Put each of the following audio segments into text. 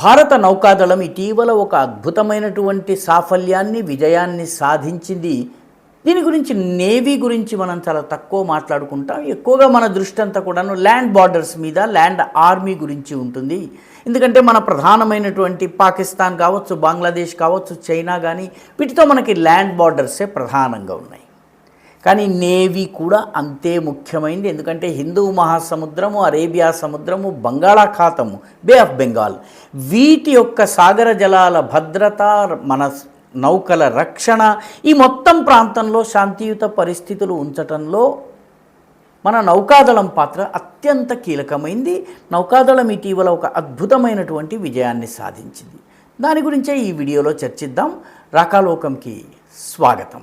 భారత నౌకాదళం ఇటీవల ఒక అద్భుతమైనటువంటి సాఫల్యాన్ని విజయాన్ని సాధించింది. దీని గురించి నేవీ గురించి మనం చాలా తక్కువ మాట్లాడుకుంటాం. ఎక్కువగా మన దృష్టి అంతా కూడాను ల్యాండ్ బార్డర్స్ మీద, ల్యాండ్ ఆర్మీ గురించి ఉంటుంది. ఎందుకంటే మన ప్రధానమైనటువంటి పాకిస్తాన్ కావచ్చు, బంగ్లాదేశ్ కావచ్చు, చైనా కానీ వీటితో మనకి ల్యాండ్ బార్డర్సే ప్రధానంగా ఉన్నాయి. కానీ నేవీ కూడా అంతే ముఖ్యమైనది. ఎందుకంటే హిందూ మహాసముద్రము, అరేబియా సముద్రము, బంగాళాఖాతము, బే ఆఫ్ బెంగాల్ వీటి యొక్క సాగర జలాల భద్రత, మన నౌకల రక్షణ, ఈ మొత్తం ప్రాంతంలో శాంతియుత పరిస్థితులు ఉంచటంలో మన నౌకాదళం పాత్ర అత్యంత కీలకమైంది. నౌకాదళం ఇటీవల ఒక అద్భుతమైనటువంటి విజయాన్ని సాధించింది. దాని గురించే ఈ వీడియోలో చర్చిద్దాం. రాకాలోకంకి స్వాగతం.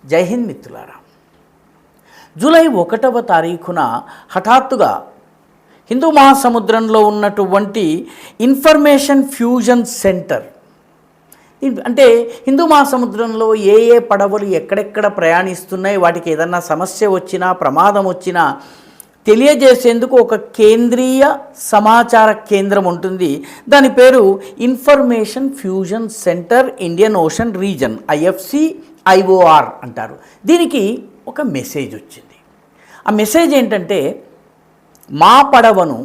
జై హింద్ మిత్రులారా. జూలై 1వ తారీఖున హఠాత్తుగా హిందూ మహాసముద్రంలో ఉన్నటువంటి ఇన్ఫర్మేషన్ ఫ్యూజన్ సెంటర్, అంటే హిందూ మహాసముద్రంలో ఏ ఏ పడవలు ఎక్కడెక్కడ ప్రయాణిస్తున్నాయి, వాటికి ఏదన్నా సమస్య వచ్చినా, ప్రమాదం వచ్చినా తెలియజేసేందుకు ఒక కేంద్రీయ సమాచార కేంద్రం ఉంటుంది. దాని పేరు information fusion centre Indian ocean reason, IFC-IOR అంటారు. దీనికి ఒక మెసేజ్ వచ్చింది. ఆ మెసేజ్ ఏంటంటే, మా పడవను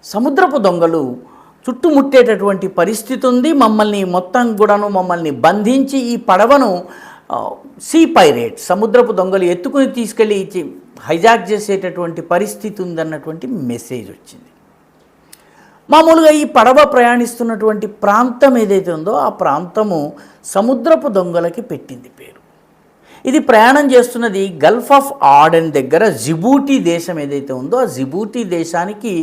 సముద్రపు దొంగలు చుట్టుముట్టేటటువంటి పరిస్థితి ఉంది, మమ్మల్ని బంధించి ఈ పడవను సీ పైరేట్, సముద్రపు దొంగలు ఎత్తుకుని తీసుకెళ్ళి హైజాక్ చేసేటటువంటి పరిస్థితి ఉందన్నటువంటి మెసేజ్ వచ్చింది. మామూలుగా ఈ పడవ ప్రయాణిస్తున్నటువంటి ప్రాంతం ఏదైతే ఉందో ఆ ప్రాంతము సముద్రపు దొంగలకి పెట్టింది పేరు. ఇది ప్రయాణం చేస్తున్నది గల్ఫ్ ఆఫ్ ఆడెన్ దగ్గర జిబూటీ దేశం ఏదైతే ఉందో ఆ జిబూటీ దేశానికి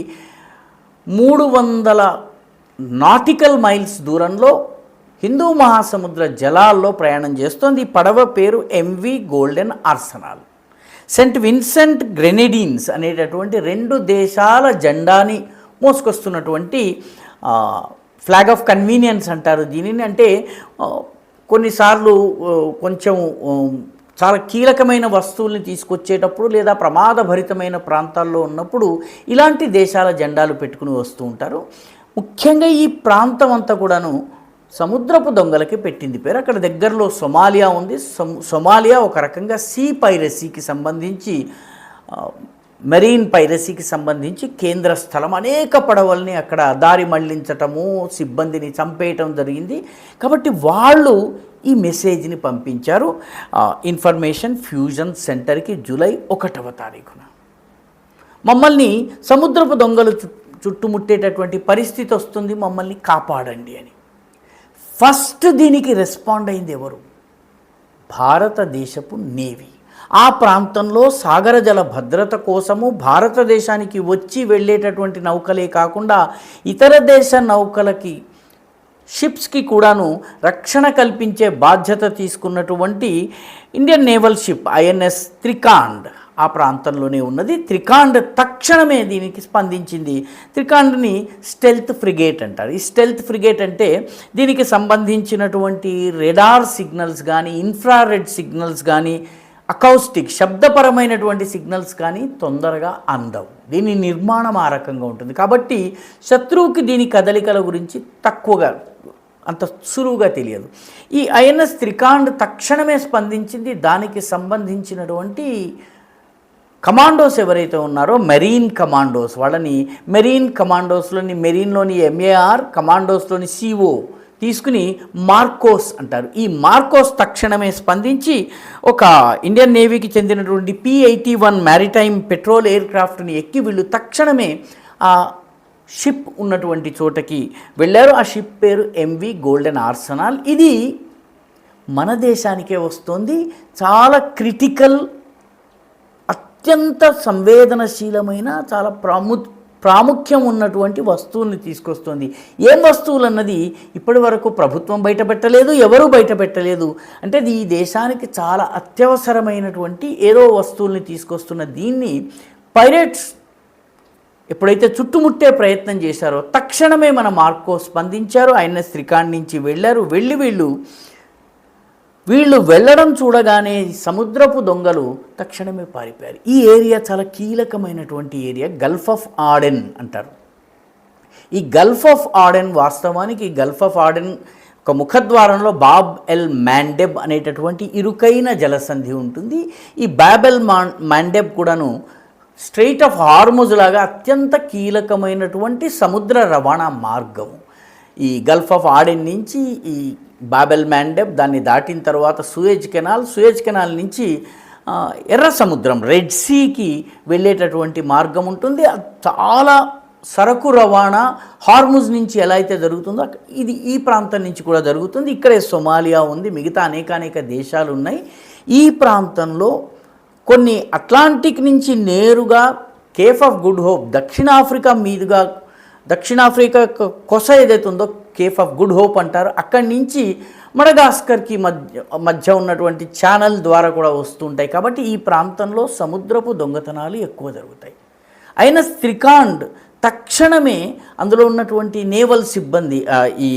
300 నాటికల్ మైల్స్ దూరంలో హిందూ మహాసముద్ర జలాల్లో ప్రయాణం చేస్తోంది. ఈ పడవ పేరు MV Golden Arsenal. Saint Vincent Grenadines అనేటటువంటి 2 దేశాల జెండాని మోసుకొస్తున్నటువంటి ఫ్లాగ్ ఆఫ్ కన్వీనియన్స్ అంటారు దీనిని. అంటే కొన్నిసార్లు కొంచెం చాలా కీలకమైన వస్తువుల్ని తీసుకొచ్చేటప్పుడు లేదా ప్రమాదభరితమైన ప్రాంతాల్లో ఉన్నప్పుడు ఇలాంటి దేశాల జెండాలు పెట్టుకుని వస్తూ ఉంటారు. ముఖ్యంగా ఈ ప్రాంతం అంతా కూడాను సముద్రపు దొంగలకి పెట్టింది పేరు. అక్కడ దగ్గరలో సొమాలియా ఉంది. సొమాలియా ఒక రకంగా సీ పైరసీకి సంబంధించి, మెరీన్ పైరసీకి సంబంధించి కేంద్ర స్థలం. అనేక పడవల్ని అక్కడ దారి మళ్లించటము, సిబ్బందిని చంపేయటం జరిగింది. కాబట్టి వాళ్ళు ఈ మెసేజ్ని పంపించారు ఇన్ఫర్మేషన్ ఫ్యూజన్ సెంటర్కి జూలై 1వ తారీఖున. మమ్మల్ని సముద్రపు దొంగలు చుట్టుముట్టేటటువంటి పరిస్థితి వస్తుంది, మమ్మల్ని కాపాడండి అని. ఫస్ట్ దీనికి రెస్పాండ్ అయింది ఎవరు? భారతదేశపు నేవీ. ఆ ప్రాంతంలో సాగర జల భద్రత కోసము భారతదేశానికి వచ్చి వెళ్ళేటటువంటి నౌకలే కాకుండా ఇతర దేశ నౌకలకి, షిప్స్కి కూడాను రక్షణ కల్పించే బాధ్యత తీసుకున్నటువంటి ఇండియన్ నేవల్ షిప్ INS త్రికాండ్ ఆ ప్రాంతంలోనే ఉన్నది. త్రికాండ్ తక్షణమే దీనికి స్పందించింది. త్రికాండ్ని స్టెల్త్ ఫ్రిగేట్ అంటారు. ఈ స్టెల్త్ ఫ్రిగేట్ అంటే దీనికి సంబంధించినటువంటి రెడార్ సిగ్నల్స్ కానీ, ఇన్ఫ్రారెడ్ సిగ్నల్స్ కానీ, అకౌస్టిక్ శబ్దపరమైనటువంటి సిగ్నల్స్ కానీ తొందరగా అందవు. దీని నిర్మాణం ఆ రకంగా ఉంటుంది. కాబట్టి శత్రువుకి దీని కదలికల గురించి అంత సులువుగా తెలియదు. ఈ INS త్రికాండ్ తక్షణమే స్పందించింది. దానికి సంబంధించినటువంటి కమాండోస్ ఎవరైతే ఉన్నారో మెరీన్ కమాండోస్, వాళ్ళని మెరీన్ కమాండోస్లోని, మెరీన్లోని MAR, కమాండోస్లోని CO తీసుకుని మార్కోస్ అంటారు. ఈ మార్కోస్ తక్షణమే స్పందించి ఒక ఇండియన్ నేవీకి చెందినటువంటి P-81 మ్యారిటైమ్ పెట్రోల్ ఎయిర్ క్రాఫ్ట్ని ఎక్కి వీళ్ళు తక్షణమే ఆ షిప్ ఉన్నటువంటి చోటకి వెళ్ళారు. ఆ షిప్ పేరు MV గోల్డెన్ ఆర్సెనల్. ఇది మన దేశానికే వస్తుంది. చాలా క్రిటికల్, అత్యంత సంవేదనశీలమైన, చాలా ప్రాముఖ్యం ఉన్నటువంటి వస్తువుల్ని తీసుకొస్తుంది. ఏం వస్తువులు అన్నది ఇప్పటి వరకు ప్రభుత్వం బయటపెట్టలేదు, ఎవరూ బయటపెట్టలేదు. అంటే ఈ దేశానికి చాలా అత్యవసరమైనటువంటి ఏదో వస్తువుల్ని తీసుకొస్తున్న దీన్ని పైరేట్స్ ఎప్పుడైతే చుట్టుముట్టే ప్రయత్నం చేశారో తక్షణమే మన మార్కో స్పందించారు. INS త్రికాండ్ నుంచి వెళ్ళారు. వీళ్ళు వెళ్ళడం చూడగానే సముద్రపు దొంగలు తక్షణమే పారిపోయారు. ఈ ఏరియా చాలా కీలకమైనటువంటి ఏరియా, గల్ఫ్ ఆఫ్ ఆడెన్ అంటారు. ఈ గల్ఫ్ ఆఫ్ ఆడెన్ వాస్తవానికి గల్ఫ్ ఆఫ్ ఆడెన్ ఒక ముఖద్వారంలో బాబ్ ఎల్ మాండెబ్ అనేటటువంటి ఇరుకైన జలసంధి ఉంటుంది. ఈ బాబ్ ఎల్ మాండెబ్ కూడాను స్ట్రెయిట్ ఆఫ్ హార్ముజ్ లాగా అత్యంత కీలకమైనటువంటి సముద్ర రవాణా మార్గము. ఈ గల్ఫ్ ఆఫ్ ఆడెన్ నుంచి ఈ బాబ్ ఎల్ మాండెబ్, దాన్ని దాటిన తర్వాత సూయజ్ కెనాల్ నుంచి ఎర్ర సముద్రం రెడ్ సీకి వెళ్ళేటటువంటి మార్గం ఉంటుంది. చాలా సరకు రవాణా హార్ముజ్ నుంచి ఎలా అయితే జరుగుతుందో ఇది ఈ ప్రాంతం నుంచి కూడా జరుగుతుంది. ఇక్కడే సొమాలియా ఉంది, మిగతా అనేక దేశాలు ఉన్నాయి. ఈ ప్రాంతంలో కొన్ని అట్లాంటిక్ నుంచి నేరుగా కేప్ ఆఫ్ గుడ్ హోప్ దక్షిణాఫ్రికా కొస ఏదైతే ఉందో కేప్ ఆఫ్ గుడ్ హోప్ అంటారు, అక్కడి నుంచి మడగాస్కర్కి మధ్య ఉన్నటువంటి ఛానల్ ద్వారా కూడా వస్తుంటాయి. కాబట్టి ఈ ప్రాంతంలో సముద్రపు దొంగతనాలు ఎక్కువ జరుగుతాయి. అయిన త్రికాండ్ తక్షణమే అందులో ఉన్నటువంటి నేవల్ సిబ్బంది, ఈ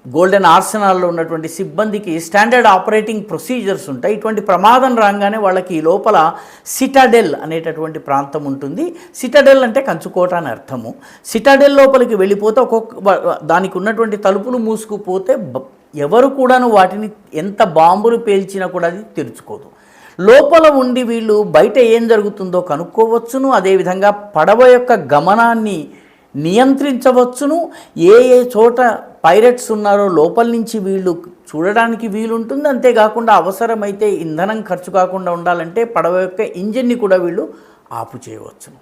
గోల్డెన్ ఆర్సెనాల్లో ఉన్నటువంటి సిబ్బందికి స్టాండర్డ్ ఆపరేటింగ్ ప్రొసీజర్స్ ఉంటాయి. ఇటువంటి ప్రమాదం రాగానే వాళ్ళకి ఈ లోపల సిటాడెల్ అనేటటువంటి ప్రాంతం ఉంటుంది. సిటాడెల్ అంటే కంచుకోట అని అర్థము. సిటాడెల్ లోపలికి వెళ్ళిపోతే దానికి ఉన్నటువంటి తలుపులు మూసుకుపోతే ఎవరు కూడాను వాటిని ఎంత బాంబులు పేల్చినా కూడా అది తెరుచుకోదు. లోపల ఉండి వీళ్ళు బయట ఏం జరుగుతుందో కనుక్కోవచ్చును. అదేవిధంగా పడవ యొక్క గమనాన్ని నియంత్రించవచ్చును. ఏ చోట పైరట్స్ ఉన్నారో లోపల నుంచి వీళ్ళు చూడడానికి వీలుంటుంది. అంతేకాకుండా అవసరమైతే ఇంధనం ఖర్చు కాకుండా ఉండాలంటే పడవ యొక్క ఇంజిన్ని కూడా వీళ్ళు ఆపు చేయవచ్చును.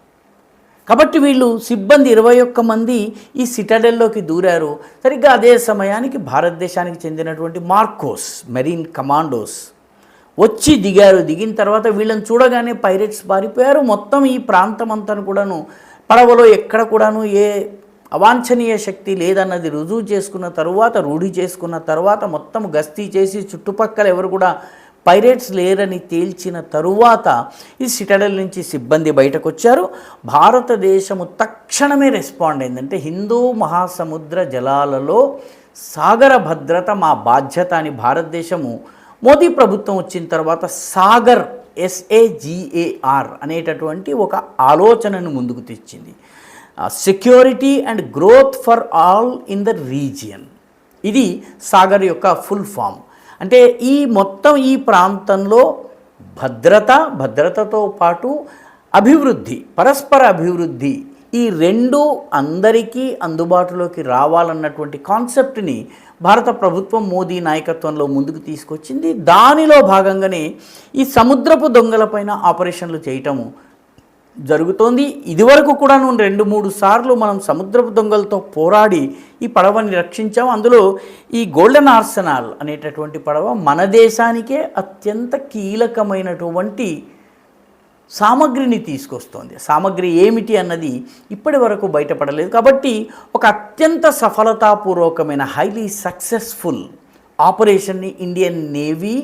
కాబట్టి వీళ్ళు సిబ్బంది 21 మంది ఈ సిటాడెల్లోకి దూరారు. సరిగ్గా అదే సమయానికి భారతదేశానికి చెందినటువంటి మార్కోస్ మెరీన్ కమాండోస్ వచ్చి దిగారు. దిగిన తర్వాత వీళ్ళని చూడగానే పైరట్స్ పారిపోయారు. మొత్తం ఈ ప్రాంతం అంతా కూడాను పడవలో ఎక్కడ కూడాను ఏ అవాంఛనీయ శక్తి లేదన్నది రుజువు చేసుకున్న తరువాత, రూఢి చేసుకున్న తర్వాత మొత్తం గస్తీ చేసి చుట్టుపక్కల ఎవరు కూడా పైరేట్స్ లేరని తేల్చిన తరువాత ఈ సిటడెల్ నుంచి సిబ్బంది బయటకు వచ్చారు. భారతదేశము తక్షణమే రెస్పాండ్ అయిందంటే హిందూ మహాసముద్ర జలాలలో సాగర భద్రత మా బాధ్యత అని భారతదేశము మోదీ ప్రభుత్వం వచ్చిన తర్వాత సాగర్ SAGAR అనేటటువంటి ఒక ఆలోచనను ముందుకు తెచ్చింది. Security and growth for all in the region, ఇది సాగర్ యొక్క ఫుల్ ఫామ్. అంటే ఈ మొత్తం ఈ ప్రాంతంలో భద్రతతో పాటు అభివృద్ధి, పరస్పర అభివృద్ధి, ఈ రెండు అందరికీ అందుబాటులోకి రావాలన్నటువంటి కాన్సెప్ట్ని భారత ప్రభుత్వం మోదీ నాయకత్వంలో ముందుకు తీసుకొచ్చింది. దానిలో భాగంగానే ఈ సముద్రపు దొంగలపైన ఆపరేషన్లు చేయటము జరుగుతోంది. ఇదివరకు కూడా 2-3 సార్లు మనం సముద్రపు దొంగలతో పోరాడి ఈ పడవని రక్షించాము. అందులో ఈ గోల్డెన్ ఆర్సెనాల్ అనేటటువంటి పడవ మన దేశానికే అత్యంత కీలకమైనటువంటి సామగ్రిని తీసుకొస్తోంది. సామగ్రి ఏమిటి అన్నది ఇప్పటి వరకు బయటపడలేదు. కాబట్టి ఒక అత్యంత సఫలతాపూర్వకమైన హైలీ సక్సెస్ఫుల్ ఆపరేషన్ని ఇండియన్ నేవీ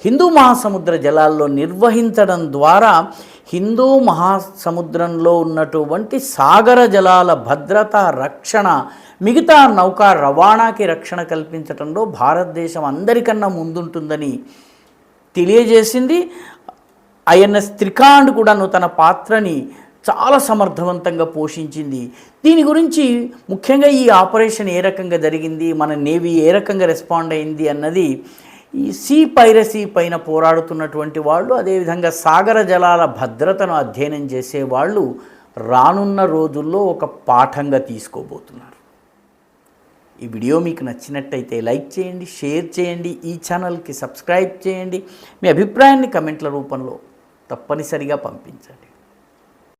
హిందూ మహాసముద్ర జలాల్లో నిర్వహించడం ద్వారా హిందూ మహాసముద్రంలో ఉన్నటువంటి సాగర జలాల భద్రత, రక్షణ, మిగతా నౌకా రవాణాకి రక్షణ కల్పించడంలో భారతదేశం అందరికన్నా ముందుంటుందని తెలియజేసింది. INS త్రికాండ్ కూడాను తన పాత్రని చాలా సమర్థవంతంగా పోషించింది. దీని గురించి ముఖ్యంగా ఈ ఆపరేషన్ ఏ రకంగా జరిగింది, మన నేవీ ఏ రకంగా రెస్పాండ్ అయింది అన్నది ఈ సీ పైరసీ పైన పోరాడుతున్నటువంటి వాళ్ళు, అదేవిధంగా సాగర జలాల భద్రతను అధ్యయనం చేసేవాళ్ళు రానున్న రోజుల్లో ఒక పాఠంగా తీసుకోబోతున్నారు. ఈ వీడియో మీకు నచ్చినట్టయితే లైక్ చేయండి, షేర్ చేయండి, ఈ ఛానల్కి సబ్స్క్రైబ్ చేయండి. మీ అభిప్రాయాన్ని కమెంట్ల రూపంలో తప్పనిసరిగా పంపించండి.